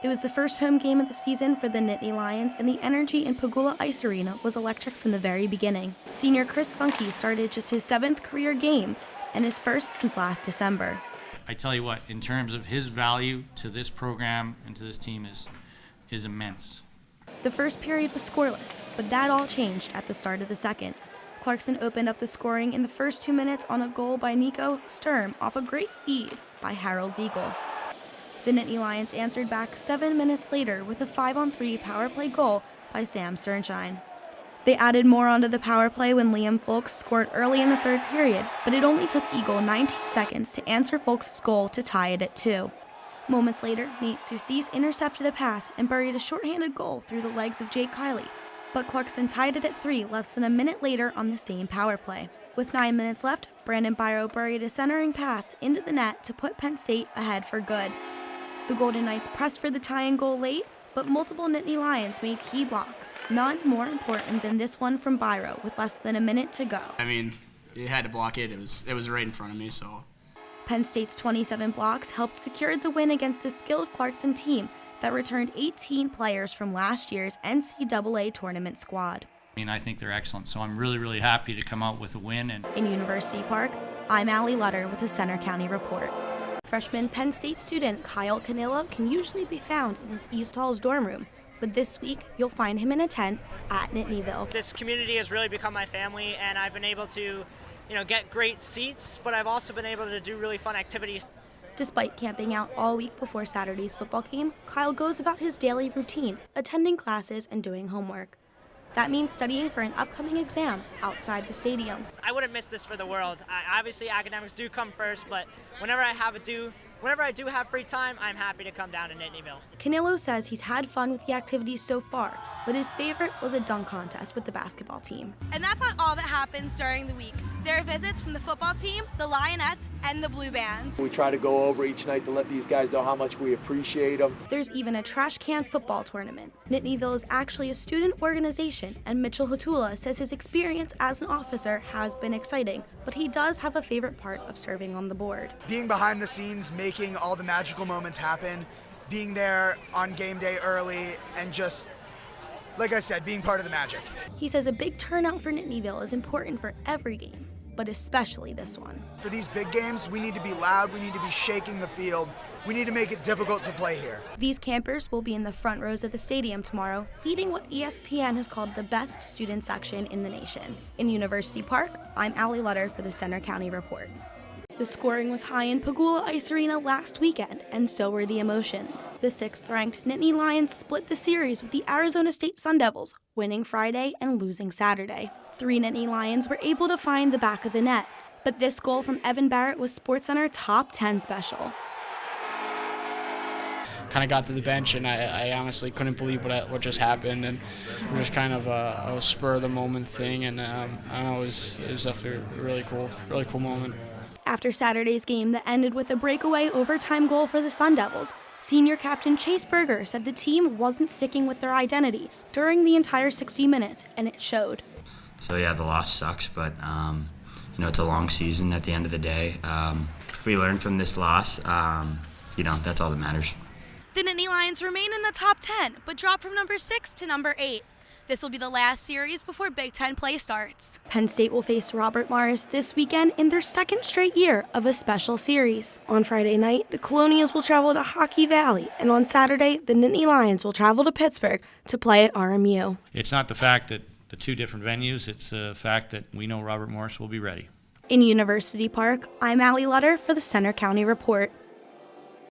It was the first home game of the season for the Nittany Lions, and the energy in Pagula Ice Arena was electric from the very beginning. Senior Chris Funke started just his 7th career game and his first since last December. I tell you what, in terms of his value to this program and to this team is immense. The first period was scoreless, but that all changed at the start of the second. Clarkson opened up the scoring in the first 2 minutes on a goal by Nico Sturm off a great feed by Harold Eagle. The Nittany Lions answered back 7 minutes later with a 5-on-3 power play goal by Sam Sternshine. They added more onto the power play when Liam Folks scored early in the third period, but it only took Eagle 19 seconds to answer Folks' goal to tie it at 2. Moments later, Nate Soucis intercepted a pass and buried a shorthanded goal through the legs of Jake Kiley, but Clarkson tied it at 3 less than a minute later on the same power play. With 9 minutes left, Brandon Biro buried a centering pass into the net to put Penn State ahead for good. The Golden Knights pressed for the tying goal late, but multiple Nittany Lions made key blocks, none more important than this one from Biro with less than a minute to go. I mean, you had to block it. It was right in front of me, so. Penn State's 27 blocks helped secure the win against a skilled Clarkson team that returned 18 players from last year's NCAA tournament squad. I think they're excellent, so I'm really, really happy to come out with a win. In University Park, I'm Allie Lutter with the Center County Report. Freshman Penn State student Kyle Canillo can usually be found in his East Hall's dorm room, but this week you'll find him in a tent at Nittanyville. This community has really become my family, and I've been able to, get great seats, but I've also been able to do really fun activities. Despite camping out all week before Saturday's football game, Kyle goes about his daily routine, attending classes and doing homework. That means studying for an upcoming exam outside the stadium. I wouldn't miss this for the world. Obviously, academics do come first, but whenever I do have free time, I'm happy to come down to Nittanyville. Canillo says he's had fun with the activities so far, but his favorite was a dunk contest with the basketball team. And that's not all that happens during the week. There are visits from the football team, the Lionettes, and the Blue Bands. We try to go over each night to let these guys know how much we appreciate them. There's even a trash can football tournament. Nittanyville is actually a student organization, and Mitchell Hatula says his experience as an officer has been exciting, but he does have a favorite part of serving on the board. Being behind the scenes, making all the magical moments happen, being there on game day early, and just, like I said, being part of the magic. He says a big turnout for Nittanyville is important for every game, but especially this one. For these big games, we need to be loud, we need to be shaking the field, we need to make it difficult to play here. These campers will be in the front rows of the stadium tomorrow, leading what ESPN has called the best student section in the nation. In University Park, I'm Allie Lutter for the Center County Report. The scoring was high in Pagula Ice Arena last weekend, and so were the emotions. The 6th-ranked Nittany Lions split the series with the Arizona State Sun Devils, winning Friday and losing Saturday. 3 Nittany Lions were able to find the back of the net, but this goal from Evan Barrett was SportsCenter top 10 special. Kind of got to the bench, and I honestly couldn't believe what just happened, and it was kind of a spur of the moment thing, and I don't know, it was definitely a really cool moment. After Saturday's game that ended with a breakaway overtime goal for the Sun Devils, senior captain Chase Berger said the team wasn't sticking with their identity during the entire 60 minutes, and it showed. So yeah, the loss sucks, but it's a long season at the end of the day. If we learn from this loss, that's all that matters. The Nittany Lions remain in the top 10, but drop from number 6 to number 8. This will be the last series before Big Ten play starts. Penn State will face Robert Morris this weekend in their 2nd straight year of a special series. On Friday night, the Colonials will travel to Hockey Valley, and on Saturday, the Nittany Lions will travel to Pittsburgh to play at RMU. It's not the fact that the 2 different venues, it's the fact that we know Robert Morris will be ready. In University Park, I'm Allie Lutter for the Center County Report.